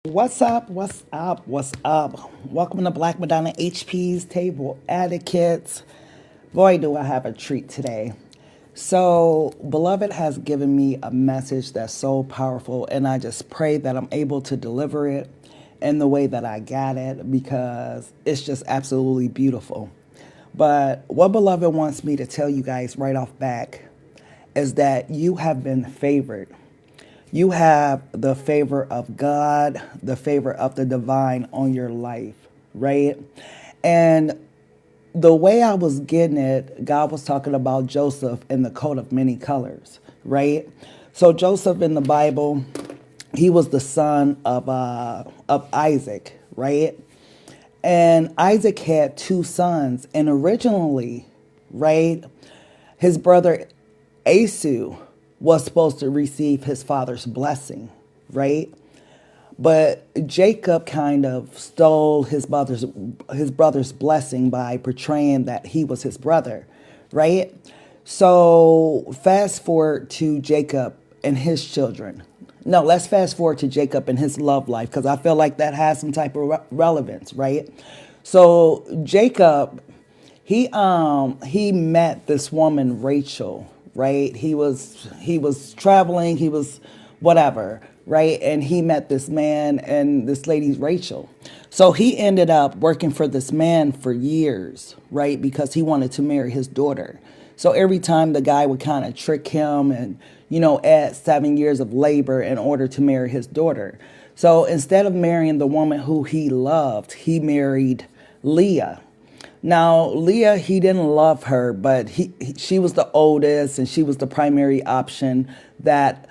What's up? What's up? What's up? Welcome to Black Madonna HP's Table Etiquettes. Boy, do I have a treat today. So, Beloved has given me a message that's so powerful, and I just pray that I'm able to deliver it in the way that I got it because it's just absolutely beautiful. But what Beloved wants me to tell you guys right off back is that you have been favored. You have the favor of God, the favor of the divine on your life, right? And the way I was getting it, God was talking about Joseph in the coat of many colors, right? So Joseph in the Bible, he was the son of Isaac, right? And Isaac had two sons, and originally, right, his brother Esau was supposed to receive his father's blessing, right? But Jacob kind of stole his brother's blessing by portraying that he was his brother, right? So fast forward to Jacob and his children. No, let's fast forward to Jacob and his love life because I feel like that has some type of relevance, right? So Jacob, he met this woman Rachel, right? He was traveling, he was whatever, right? And he met this man, and this lady's Rachel. So he ended up working for this man for years, right? Because he wanted to marry his daughter. So every time the guy would kind of trick him and, add 7 years of labor in order to marry his daughter. So instead of marrying the woman who he loved, he married Leah. Now, Leah, he didn't love her, but she was the oldest and she was the primary option that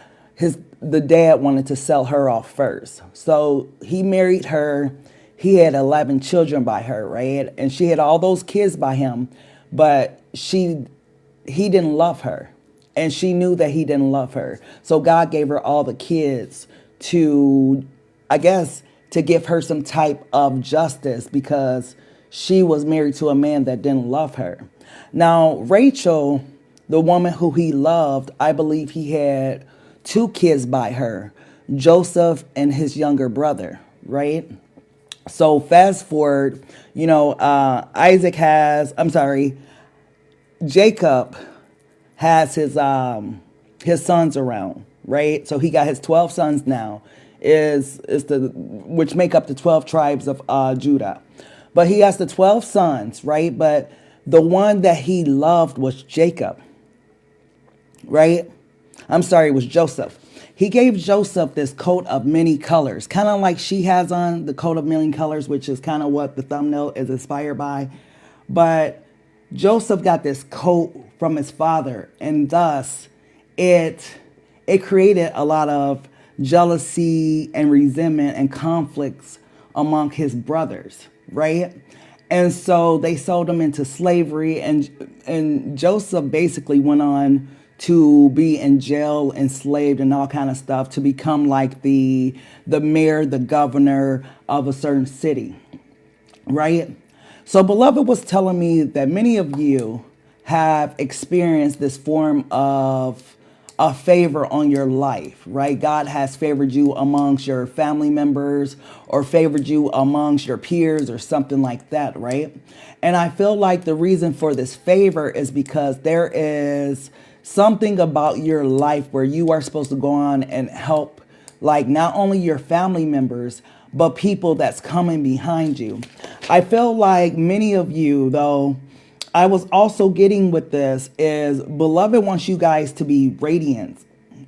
the dad wanted to sell her off first. So he married her. He had 11 children by her, right? And she had all those kids by him, but he didn't love her. And she knew that he didn't love her. So God gave her all the kids to, I guess, to give her some type of justice because she was married to a man that didn't love her. Now, Rachel, the woman who he loved, I believe he had two kids by her, Joseph and his younger brother, right? So fast forward, Jacob has his sons around, right? So he got his 12 sons now, which make up the 12 tribes of Judah. But he has the 12 sons, right? But the one that he loved was Jacob, right? It was Joseph. He gave Joseph this coat of many colors, kind of like she has on the coat of many colors, which is kind of what the thumbnail is inspired by. But Joseph got this coat from his father, and thus it created a lot of jealousy and resentment and conflicts among his brothers, right? And so they sold him into slavery, and Joseph basically went on to be in jail, enslaved, and all kind of stuff to become like the mayor, the governor of a certain city, right? So Beloved was telling me that many of you have experienced this form of a favor on your life, right? God has favored you amongst your family members or favored you amongst your peers or something like that, right? And I feel like the reason for this favor is because there is something about your life where you are supposed to go on and help, like, not only your family members, but people that's coming behind you. I feel like many of you, though, I was also getting with this is Beloved wants you guys to be radiant,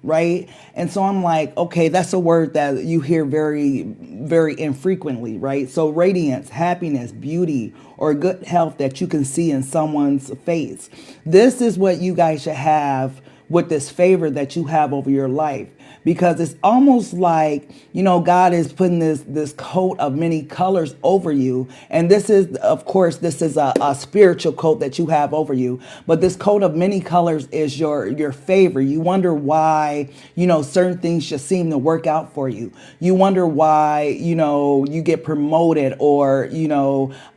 right? And so I'm like, okay, that's a word that you hear very, very infrequently, right? So radiance, happiness, beauty, or good health that you can see in someone's face. This is what you guys should have with this favor that you have over your life. Because it's almost like, God is putting this coat of many colors over you. And this is, of course, a spiritual coat that you have over you. But this coat of many colors is your favor. You wonder why, certain things just seem to work out for you. You wonder why, you get promoted or,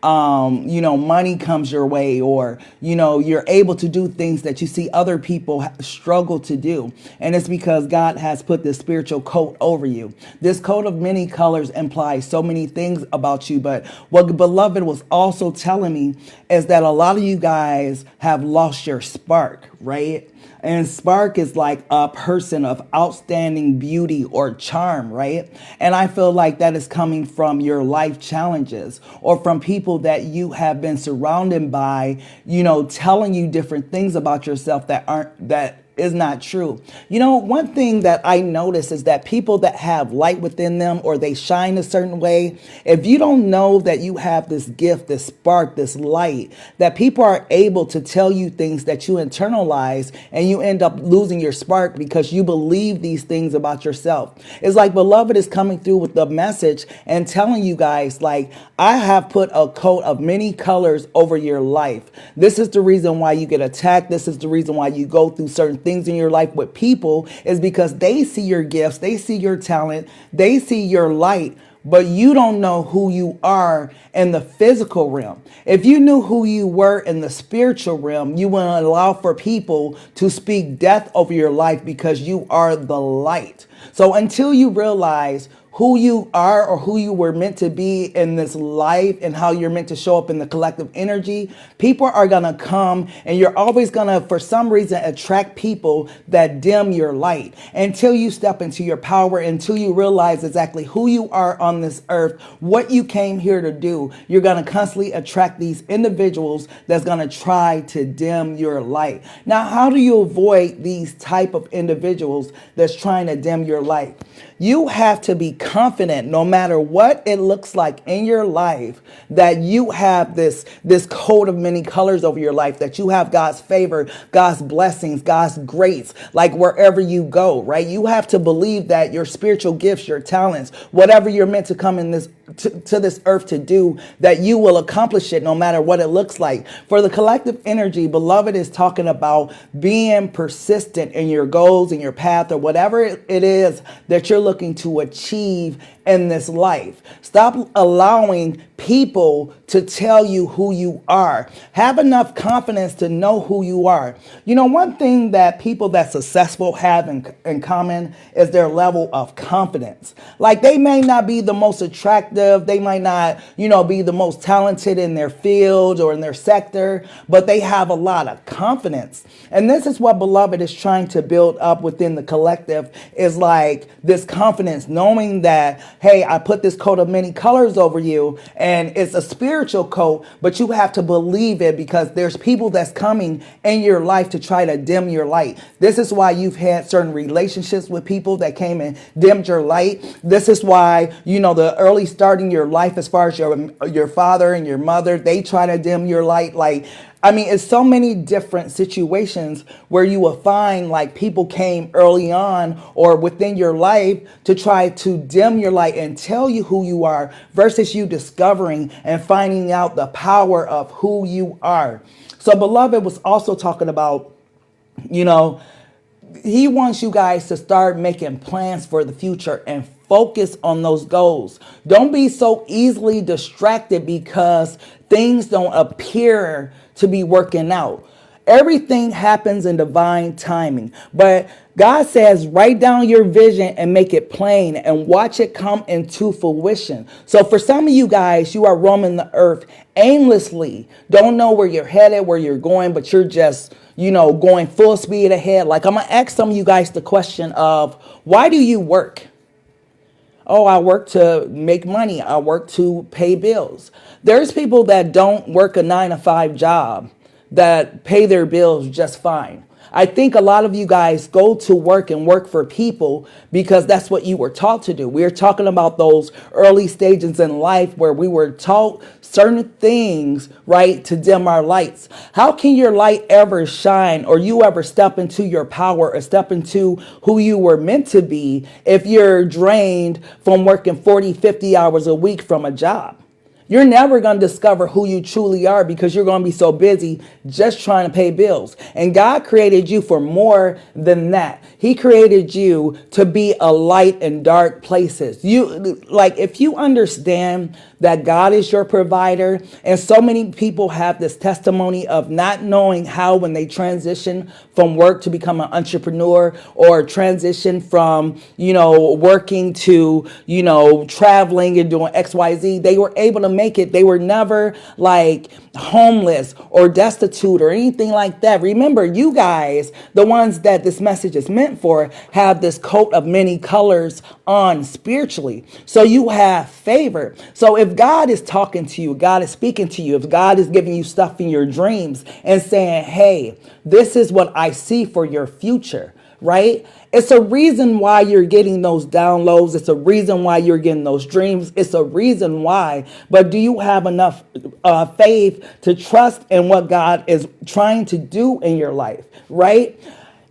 money comes your way or, you're able to do things that you see other people struggle to do. And it's because God has has put this spiritual coat over you. This coat of many colors implies so many things about you. But what Beloved was also telling me is that a lot of you guys have lost your spark, right? And spark is like a person of outstanding beauty or charm, right? And I feel like that is coming from your life challenges or from people that you have been surrounded by, telling you different things about yourself that is not true. One thing that I notice is that people that have light within them or they shine a certain way, if you don't know that you have this gift, this spark, this light, that people are able to tell you things that you internalize and you end up losing your spark because you believe these things about yourself. It's like Beloved is coming through with the message and telling you guys, like, I have put a coat of many colors over your life. This is the reason why you get attacked. This is the reason why you go through certain things in your life with people, is because they see your gifts, they see your talent, they see your light, but you don't know who you are in the physical realm. If you knew who you were in the spiritual realm, you wouldn't allow for people to speak death over your life because you are the light. So until you realize who you are or who you were meant to be in this life and how you're meant to show up in the collective energy, people are going to come and you're always going to, for some reason, attract people that dim your light until you step into your power, until you realize exactly who you are on this earth, what you came here to do. You're going to constantly attract these individuals that's going to try to dim your light. Now, how do you avoid these type of individuals that's trying to dim your light? You have to be confident, no matter what it looks like in your life, that you have this coat of many colors over your life, that you have God's favor, God's blessings, God's grace, like wherever you go, right? You have to believe that your spiritual gifts, your talents, whatever you're meant to come in this to this earth to do, that you will accomplish it no matter what it looks like. For the collective energy, Beloved is talking about being persistent in your goals, in your path, or whatever it is that you're looking to achieve in this life. Stop allowing people to tell you who you are. Have enough confidence to know who you are. One thing that people that successful have in common is their level of confidence. Like, they may not be the most attractive, they might not, be the most talented in their field or in their sector, but they have a lot of confidence. And this is what Beloved is trying to build up within the collective, is like this confidence, knowing that, hey, I put this coat of many colors over you, and it's a spiritual coat, but you have to believe it because there's people that's coming in your life to try to dim your light. This is why you've had certain relationships with people that came and dimmed your light. This is why, the early start in your life, as far as your father and your mother, they try to dim your light. It's so many different situations where you will find like people came early on or within your life to try to dim your light and tell you who you are, versus you discovering and finding out the power of who you are. So Beloved was also talking about, he wants you guys to start making plans for the future and focus on those goals. Don't be so easily distracted because things don't appear to be working out. Everything happens in divine timing. But God says, write down your vision and make it plain and watch it come into fruition. So for some of you guys, you are roaming the earth aimlessly. Don't know where you're headed, where you're going, but you're just, going full speed ahead. Like, I'm going to ask some of you guys the question of, why do you work? Oh, I work to make money. I work to pay bills. There's people that don't work a 9-to-5 job that pay their bills just fine. I think a lot of you guys go to work and work for people because that's what you were taught to do. We're talking about those early stages in life where we were taught certain things, right, to dim our lights. How can your light ever shine or you ever step into your power or step into who you were meant to be if you're drained from working 40, 50 hours a week from a job? You're never going to discover who you truly are because you're going to be so busy just trying to pay bills. And God created you for more than that. He created you to be a light in dark places. If you understand that God is your provider, and so many people have this testimony of not knowing how when they transition from work to become an entrepreneur, or transition from, working to, traveling and doing XYZ, they were able to make it. They were never like homeless or destitute or anything like that. Remember, you guys, the ones that this message is meant for, have this coat of many colors on spiritually. So you have favor. So if God is talking to you, God is speaking to you, if God is giving you stuff in your dreams and saying, hey, this is what I see for your future, right? It's a reason why you're getting those downloads. It's a reason why you're getting those dreams. It's a reason why. But do you have enough faith to trust in what God is trying to do in your life, right?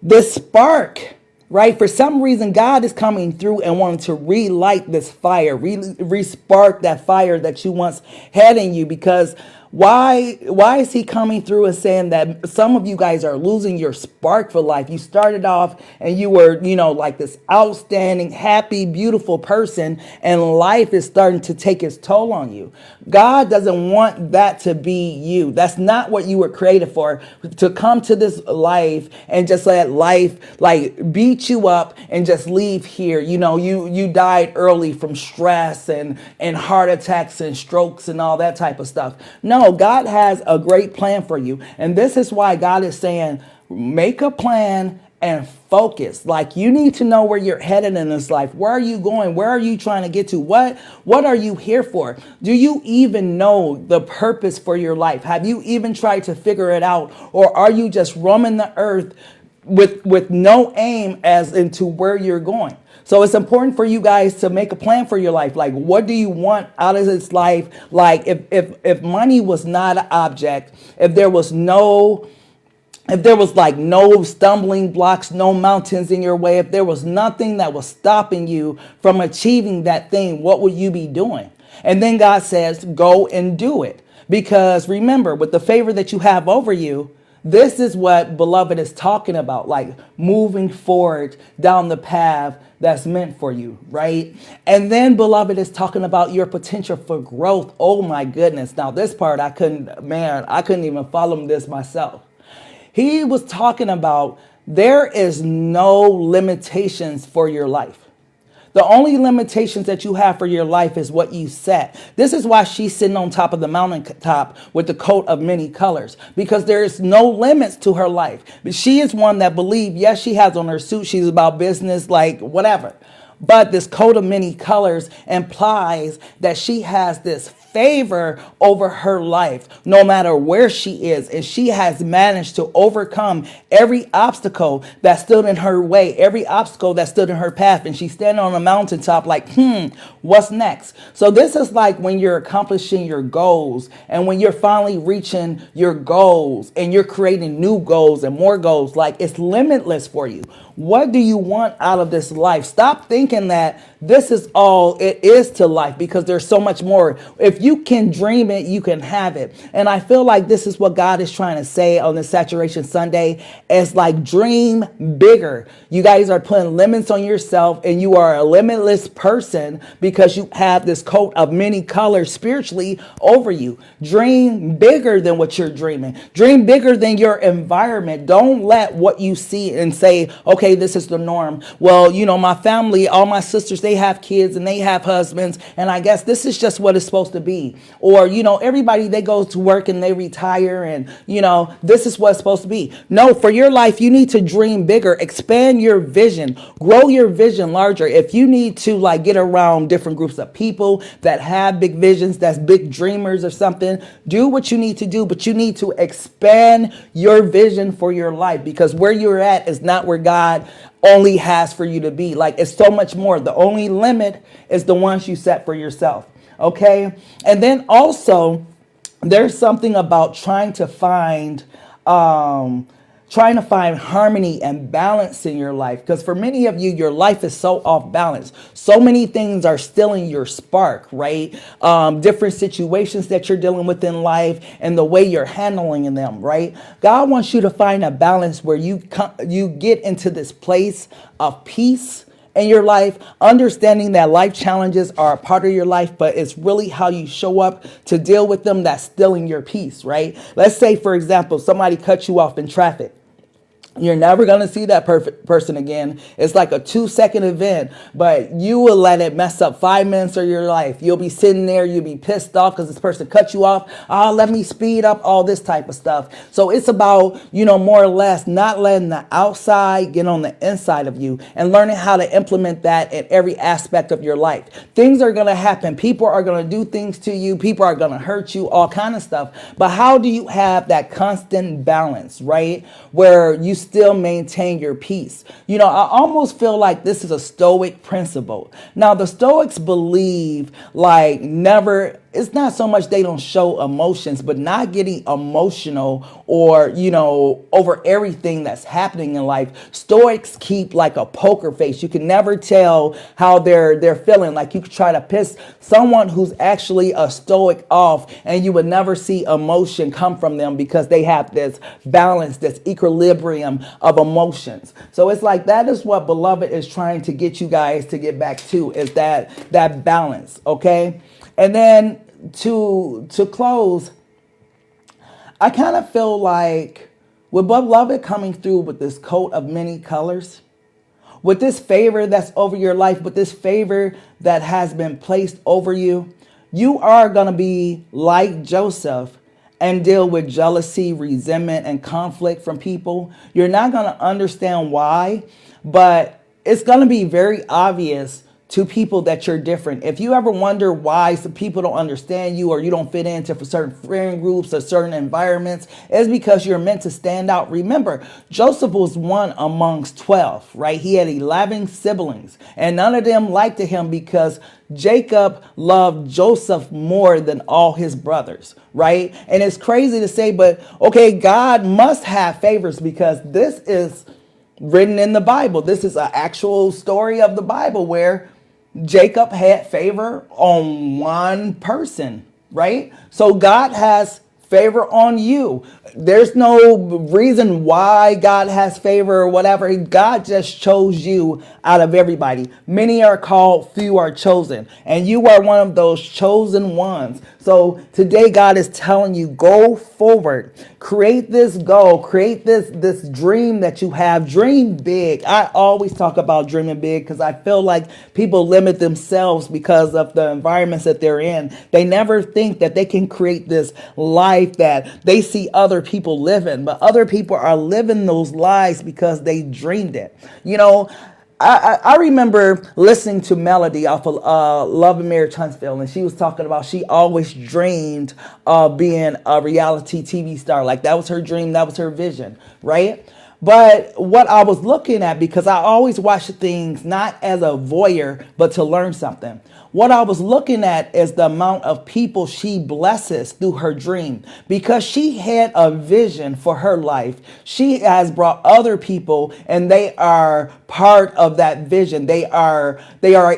This spark, right? For some reason, God is coming through and wanting to relight this fire, re-spark that fire that you once had in you. Because why is he coming through and saying that some of you guys are losing your spark for life? You started off and you were, like this outstanding, happy, beautiful person, and life is starting to take its toll on you. God doesn't want that to be you. That's not what you were created for, to come to this life and just let life like beat you up and just leave here. You died early from stress and heart attacks and strokes and all that type of stuff. No, God has a great plan for you. And this is why God is saying, make a plan and focus. Like, you need to know where you're headed in this life. Where are you going? Where are you trying to get to? What are you here for? Do you even know the purpose for your life? Have you even tried to figure it out? Or are you just roaming the earth with no aim as into where you're going? So it's important for you guys to make a plan for your life. Like, what do you want out of this life? Like, if money was not an object, if there was like no stumbling blocks, no mountains in your way, if there was nothing that was stopping you from achieving that thing, what would you be doing? And then God says, go and do it. Because remember, with the favor that you have over you, this is what Beloved is talking about, like moving forward down the path that's meant for you, right? And then Beloved is talking about your potential for growth. Oh my goodness. Now this part, I couldn't even follow this myself. He was talking about there is no limitations for your life. The only limitations that you have for your life is what you set. This is why she's sitting on top of the mountaintop with the coat of many colors, because there is no limits to her life. But she is one that believes, yes, she has on her suit, she's about business, like whatever. But this coat of many colors implies that she has this favor over her life, no matter where she is. And she has managed to overcome every obstacle that stood in her way, every obstacle that stood in her path. And she's standing on a mountaintop like, what's next? So this is like when you're accomplishing your goals and when you're finally reaching your goals and you're creating new goals and more goals, like it's limitless for you. What do you want out of this life? Stop thinking that this is all it is to life, because there's so much more. If you can dream it, you can have it. And I feel like this is what God is trying to say on this Saturation Sunday. It's like, dream bigger. You guys are putting limits on yourself, and you are a limitless person because you have this coat of many colors spiritually over you. Dream bigger than what you're dreaming. Dream bigger than your environment. Don't let what you see and say, okay, this is the norm. Well, my family, all my sisters, they have kids and they have husbands, and I guess this is just what it's supposed to be. Or, everybody, they go to work and they retire, and, this is what it's supposed to be. No, for your life, you need to dream bigger, expand your vision, grow your vision larger. If you need to get around different groups of people that have big visions, that's big dreamers or something, do what you need to do, but you need to expand your vision for your life, because where you're at is not where God only has for you to be. It's so much more. The only limit is the ones you set for yourself. Okay. And then also there's something about trying to find trying to find harmony and balance in your life. Because for many of you, your life is so off balance. So many things are stealing your spark, right? Different situations that you're dealing with in life and the way you're handling them, right? God wants you to find a balance where you get into this place of peace in your life, understanding that life challenges are a part of your life, but it's really how you show up to deal with them that's stealing your peace, right? Let's say, for example, somebody cut you off in traffic. You're never going to see that perfect person again. It's like a 2-second event, but you will let it mess up 5 minutes of your life. You'll be sitting there. You'll be pissed off because this person cut you off. Oh, let me speed up, all this type of stuff. So it's about, more or less not letting the outside get on the inside of you and learning how to implement that in every aspect of your life. Things are going to happen. People are going to do things to you. People are going to hurt you, all kind of stuff. But how do you have that constant balance, right? Where you still maintain your peace. I almost feel like this is a Stoic principle. Now, the Stoics believe like never, it's not so much they don't show emotions, but not getting emotional or, over everything that's happening in life. Stoics keep like a poker face. You can never tell how they're feeling. Like you could try to piss someone who's actually a Stoic off and you would never see emotion come from them because they have this balance, this equilibrium of emotions. So it's like that is what Beloved is trying to get you guys to get back to, is that balance, okay? And then to close, I kind of feel like with Beloved coming through with this coat of many colors, with this favor that's over your life, with this favor that has been placed over you, you are going to be like Joseph and deal with jealousy, resentment, and conflict from people. You're not going to understand why, but it's going to be very obvious to people that you're different. If you ever wonder why some people don't understand you or you don't fit into for certain friend groups or certain environments, it's because you're meant to stand out. Remember, Joseph was one amongst 12, right? He had 11 siblings and none of them liked him because Jacob loved Joseph more than all his brothers, right? And it's crazy to say, but okay, God must have favors because this is written in the Bible. This is an actual story of the Bible where Jacob had favor on one person, right? So God has favor on you. There's no reason why God has favor or whatever. God just chose you out of everybody. Many are called, few are chosen. And you are one of those chosen ones. So today God is telling you, go forward. Create this goal. Create this dream that you have. Dream big. I always talk about dreaming big because I feel like people limit themselves because of the environments that they're in. They never think that they can create this life that they see other people living, but other people are living those lives because they dreamed it. I remember listening to Melody off of Love and Marriage Huntsville, and she was talking about she always dreamed of being a reality TV star. Like that was her dream, that was her vision, right? But what I was looking at, because I always watch things not as a voyeur, but to learn something. What I was looking at is the amount of people she blesses through her dream. Because she had a vision for her life, she has brought other people and they are part of that vision. They are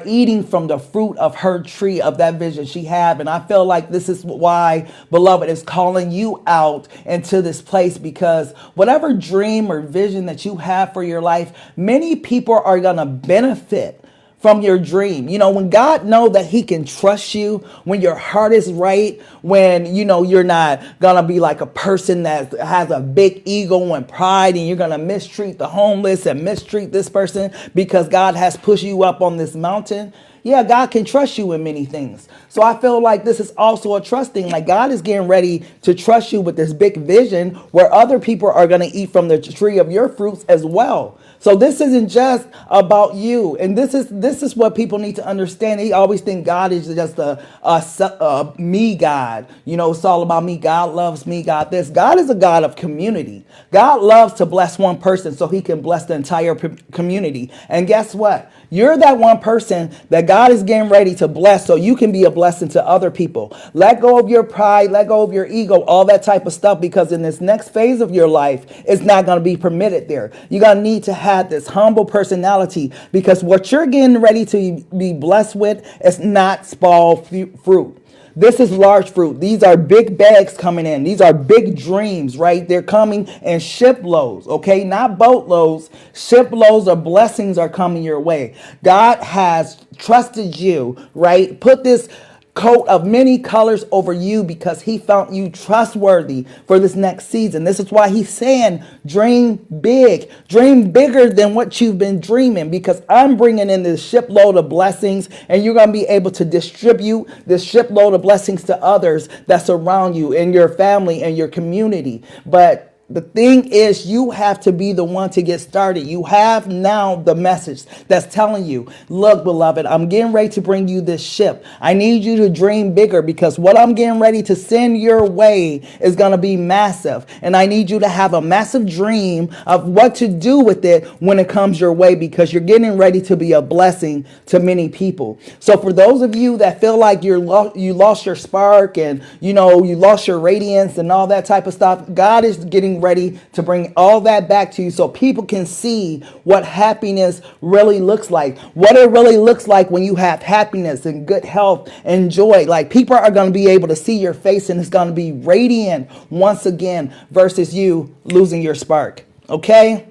eating from the fruit of her tree of that vision she had. And I feel like this is why Beloved is calling you out into this place, because whatever dream or vision that you have for your life, many people are going to benefit from your dream. When God knows that he can trust you, when your heart is right, when, you're not going to be like a person that has a big ego and pride and you're going to mistreat the homeless and mistreat this person because God has pushed you up on this mountain. Yeah, God can trust you in many things. So I feel like this is also a trust thing. Like God is getting ready to trust you with this big vision where other people are going to eat from the tree of your fruits as well. So this isn't just about you. And this is what people need to understand. They always think God is just a me God. It's all about me. God loves me. God this. God is a God of community. God loves to bless one person so he can bless the entire community. And guess what? You're that one person that God is getting ready to bless so you can be a blessing to other people. Let go of your pride, let go of your ego, all that type of stuff, because in this next phase of your life, it's not going to be permitted there. You're going to need to have this humble personality, because what you're getting ready to be blessed with is not small fruit. This is large fruit. These are big bags coming in. These are big dreams, right? They're coming in shiploads, okay? Not boatloads. Shiploads of blessings are coming your way. God has trusted you, right? Put this coat of many colors over you because he found you trustworthy for this next season. This is why he's saying dream big, dream bigger than what you've been dreaming, because I'm bringing in this shipload of blessings, and you're going to be able to distribute this shipload of blessings to others that surround you in your family and your community. But the thing is, you have to be the one to get started. You have now the message that's telling you, look, beloved, I'm getting ready to bring you this ship. I need you to dream bigger, because what I'm getting ready to send your way is going to be massive. And I need you to have a massive dream of what to do with it when it comes your way, because you're getting ready to be a blessing to many people. So for those of you that feel like you lost your spark, and you lost your radiance and all that type of stuff, God is getting ready to bring all that back to you so people can see what happiness really looks like, what it really looks like when you have happiness and good health and joy. Like, people are going to be able to see your face, and it's going to be radiant once again versus you losing your spark. Okay?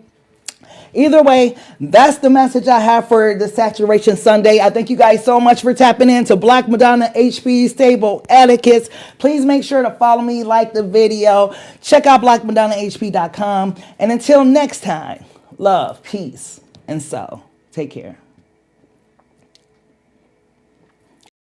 Either way, that's the message I have for the Saturation Sunday. I thank you guys so much for tapping into Black Madonna HP's Table Etiquettes. Please make sure to follow me, like the video. Check out blackmadonnahp.com. And until next time, love, peace, and so. Take care.